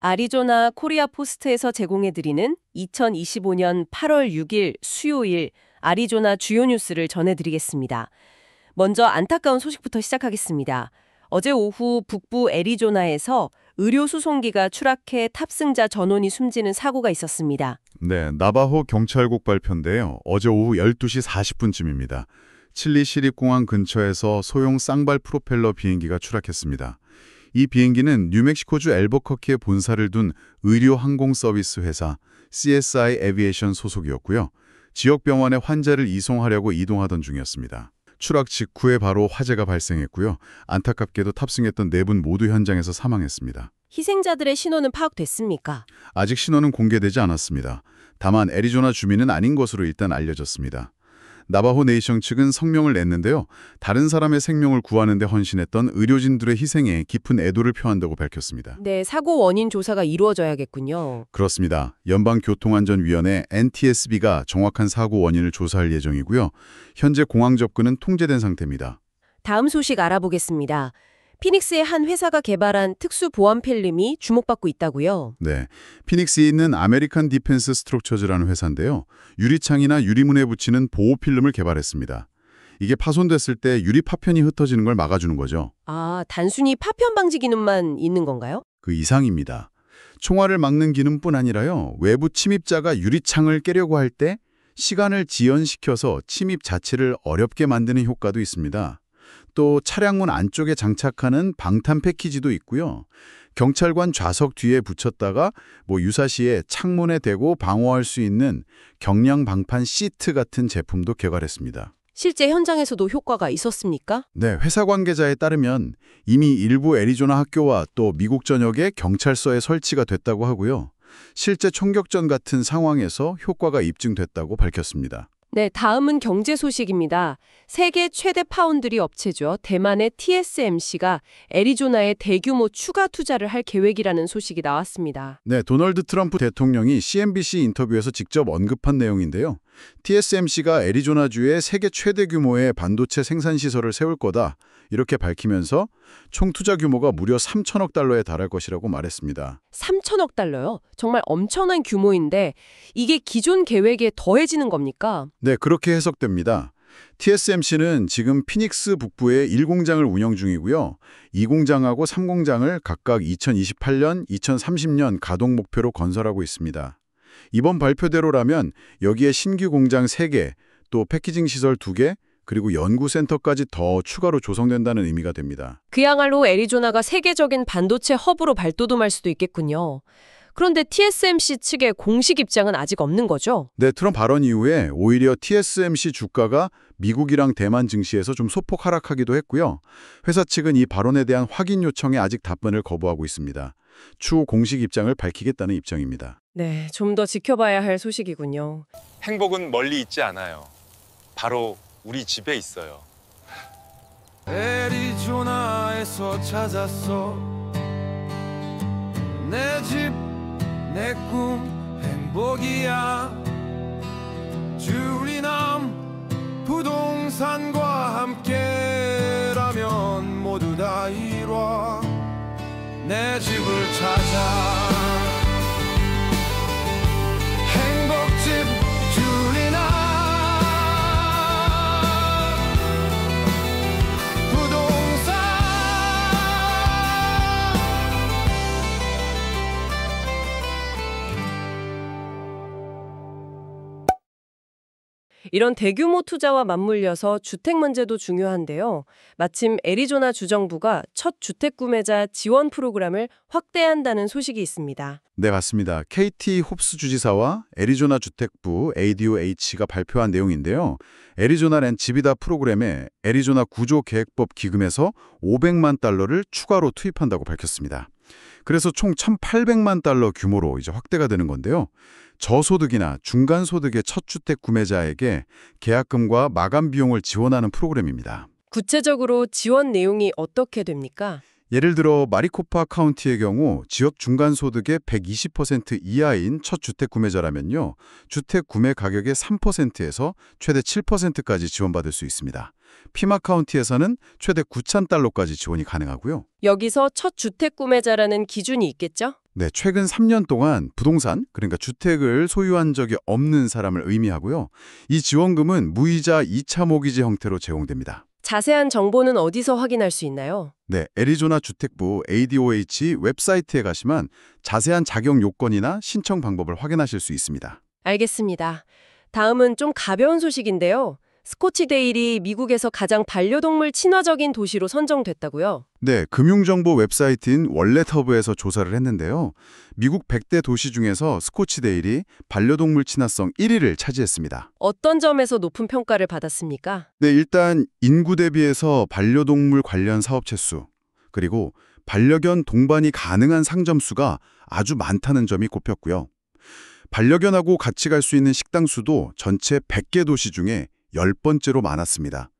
아리조나 코리아 포스트에서 제공해드리는 2025년 8월 6일 수요일 아리조나 주요 뉴스를 전해드리겠습니다. 먼저 안타까운 소식부터 시작하겠습니다. 어제 오후 북부 애리조나에서 의료 수송기가 추락해 탑승자 전원이 숨지는 사고가 있었습니다. 네, 나바호 경찰국 발표인데요. 어제 오후 12시 40분쯤입니다. 칠리 시립공항 근처에서 소형 쌍발 프로펠러 비행기가 추락했습니다. 이 비행기는 뉴멕시코주 엘버커키에 본사를 둔 의료 항공 서비스 회사 CSI 에비에이션 소속이었고요. 지역 병원에 환자를 이송하려고 이동하던 중이었습니다. 추락 직후에 바로 화재가 발생했고요. 안타깝게도 탑승했던 4분 모두 현장에서 사망했습니다. 희생자들의 신원은 파악됐습니까? 아직 신원은 공개되지 않았습니다. 다만 애리조나 주민은 아닌 것으로 일단 알려졌습니다. 나바호 네이션 측은 성명을 냈는데요. 다른 사람의 생명을 구하는 데 헌신했던 의료진들의 희생에 깊은 애도를 표한다고 밝혔습니다. 네, 사고 원인 조사가 이루어져야겠군요. 그렇습니다. 연방교통안전위원회 NTSB가 정확한 사고 원인을 조사할 예정이고요. 현재 공항 접근은 통제된 상태입니다. 다음 소식 알아보겠습니다. 피닉스의 한 회사가 개발한 특수 보안 필름이 주목받고 있다고요? 네, 피닉스에 있는 아메리칸 디펜스 스트럭처즈라는 회사인데요. 유리창이나 유리문에 붙이는 보호 필름을 개발했습니다. 이게 파손됐을 때 유리 파편이 흩어지는 걸 막아주는 거죠. 아, 단순히 파편 방지 기능만 있는 건가요? 그 이상입니다. 총알을 막는 기능뿐 아니라요. 외부 침입자가 유리창을 깨려고 할 때 시간을 지연시켜서 침입 자체를 어렵게 만드는 효과도 있습니다. 또 차량문 안쪽에 장착하는 방탄 패키지도 있고요. 경찰관 좌석 뒤에 붙였다가 유사시에 창문에 대고 방어할 수 있는 경량 방판 시트 같은 제품도 개발했습니다. 실제 현장에서도 효과가 있었습니까? 네, 회사 관계자에 따르면 이미 일부 애리조나 학교와 또 미국 전역의 경찰서에 설치가 됐다고 하고요. 실제 총격전 같은 상황에서 효과가 입증됐다고 밝혔습니다. 네, 다음은 경제 소식입니다. 세계 최대 파운드리 업체죠. 대만의 TSMC가 애리조나에 대규모 추가 투자를 할 계획이라는 소식이 나왔습니다. 네, 도널드 트럼프 대통령이 CNBC 인터뷰에서 직접 언급한 내용인데요. TSMC가 애리조나주에 세계 최대 규모의 반도체 생산 시설을 세울 거다 이렇게 밝히면서 총 투자 규모가 무려 3천억 달러에 달할 것이라고 말했습니다. 3천억 달러요? 정말 엄청난 규모인데 이게 기존 계획에 더해지는 겁니까? 네, 그렇게 해석됩니다. TSMC는 지금 피닉스 북부에 1공장을 운영 중이고요. 2공장하고 3공장을 각각 2028년, 2030년 가동 목표로 건설하고 있습니다. 이번 발표대로라면 여기에 신규 공장 3개, 또 패키징 시설 2개, 그리고 연구센터까지 더 추가로 조성된다는 의미가 됩니다. 그야말로 애리조나가 세계적인 반도체 허브로 발돋움할 수도 있겠군요. 그런데 TSMC 측의 공식 입장은 아직 없는 거죠? 네, 트럼프 발언 이후에 오히려 TSMC 주가가 미국이랑 대만 증시에서 좀 소폭 하락하기도 했고요. 회사 측은 이 발언에 대한 확인 요청에 아직 답변을 거부하고 있습니다. 추후 공식 입장을 밝히겠다는 입장입니다. 네, 좀 더 지켜봐야 할 소식이군요. 행복은 멀리 있지 않아요. 바로 우리 집에 있어요. 애리조나에서 찾았어 내 집, 내 꿈, 행복이야 주리남 부동산과 함께라면 모두 다 이뤄 내 집을 찾아 행복집 주리남 이런 대규모 투자와 맞물려서 주택 문제도 중요한데요. 마침 애리조나 주정부가 첫 주택 구매자 지원 프로그램을 확대한다는 소식이 있습니다. 네, 맞습니다. KT 홉스 주지사와 애리조나 주택부 ADOH가 발표한 내용인데요. 애리조나 랜 집이다 프로그램에 애리조나 구조계획법 기금에서 500만 달러를 추가로 투입한다고 밝혔습니다. 그래서 총 1,800만 달러 규모로 이제 확대가 되는 건데요. 저소득이나 중간소득의 첫 주택 구매자에게 계약금과 마감 비용을 지원하는 프로그램입니다. 구체적으로 지원 내용이 어떻게 됩니까? 예를 들어 마리코파 카운티의 경우 지역 중간소득의 120% 이하인 첫 주택 구매자라면요. 주택 구매 가격의 3%에서 최대 7%까지 지원받을 수 있습니다. 피마 카운티에서는 최대 9,000달러까지 지원이 가능하고요. 여기서 첫 주택 구매자라는 기준이 있겠죠? 네, 최근 3년 동안 부동산, 그러니까 주택을 소유한 적이 없는 사람을 의미하고요. 이 지원금은 무이자 2차 모기지 형태로 제공됩니다. 자세한 정보는 어디서 확인할 수 있나요? 네, 애리조나 주택부 ADOH 웹사이트에 가시면 자세한 자격 요건이나 신청 방법을 확인하실 수 있습니다. 알겠습니다. 다음은 좀 가벼운 소식인데요. 스코치데일이 미국에서 가장 반려동물 친화적인 도시로 선정됐다고요? 네, 금융정보 웹사이트인 월렛허브에서 조사를 했는데요. 미국 100대 도시 중에서 스코치데일이 반려동물 친화성 1위를 차지했습니다. 어떤 점에서 높은 평가를 받았습니까? 네, 일단 인구 대비해서 반려동물 관련 사업체 수, 그리고 반려견 동반이 가능한 상점 수가 아주 많다는 점이 꼽혔고요. 반려견하고 같이 갈 수 있는 식당 수도 전체 100개 도시 중에 10번째로 많았습니다.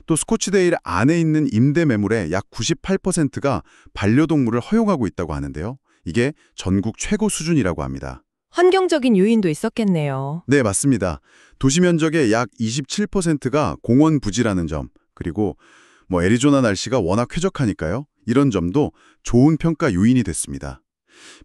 또 스코치데일 안에 있는 임대 매물의 약 98%가 반려동물을 허용하고 있다고 하는데요. 이게 전국 최고 수준이라고 합니다. 환경적인 요인도 있었겠네요. 네, 맞습니다. 도시 면적의 약 27%가 공원 부지라는 점, 그리고 애리조나 날씨가 워낙 쾌적하니까요. 이런 점도 좋은 평가 요인이 됐습니다.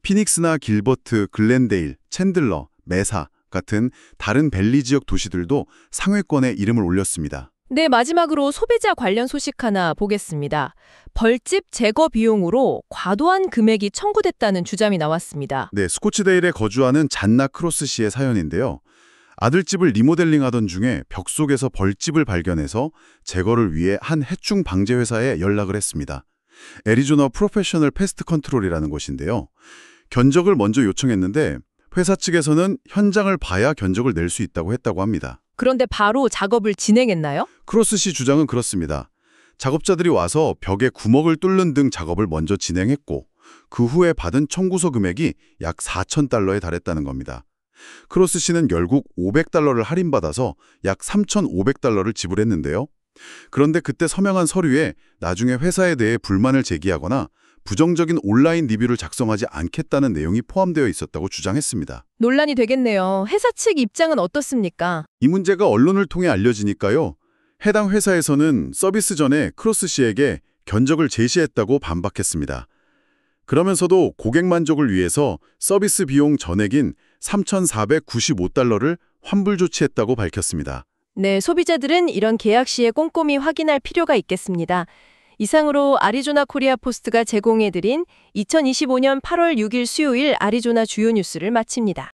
피닉스나 길버트, 글렌데일, 챈들러, 메사 같은 다른 밸리 지역 도시들도 상위권에 이름을 올렸습니다. 네, 마지막으로 소비자 관련 소식 하나 보겠습니다. 벌집 제거 비용으로 과도한 금액이 청구됐다는 주장이 나왔습니다. 네, 스코치데일에 거주하는 잔나 크로스 씨의 사연인데요. 아들집을 리모델링하던 중에 벽 속에서 벌집을 발견해서 제거를 위해 한 해충 방제 회사에 연락을 했습니다. 애리조나 프로페셔널 패스트 컨트롤이라는 곳인데요. 견적을 먼저 요청했는데 회사 측에서는 현장을 봐야 견적을 낼 수 있다고 했다고 합니다. 그런데 바로 작업을 진행했나요? 크로스 씨 주장은 그렇습니다. 작업자들이 와서 벽에 구멍을 뚫는 등 작업을 먼저 진행했고 그 후에 받은 청구서 금액이 약 4,000달러에 달했다는 겁니다. 크로스 씨는 결국 $500를 할인받아서 약 3,500달러를 지불했는데요. 그런데 그때 서명한 서류에 나중에 회사에 대해 불만을 제기하거나 부정적인 온라인 리뷰를 작성하지 않겠다는 내용이 포함되어 있었다고 주장했습니다. 논란이 되겠네요. 회사 측 입장은 어떻습니까? 이 문제가 언론을 통해 알려지니까요. 해당 회사에서는 서비스 전에 크로스 씨에게 견적을 제시했다고 반박했습니다. 그러면서도 고객 만족을 위해서 서비스 비용 전액인 3,495달러를 환불 조치했다고 밝혔습니다. 네, 소비자들은 이런 계약 시에 꼼꼼히 확인할 필요가 있겠습니다. 이상으로 아리조나 코리아 포스트가 제공해드린 2025년 8월 6일 수요일 아리조나 주요 뉴스를 마칩니다.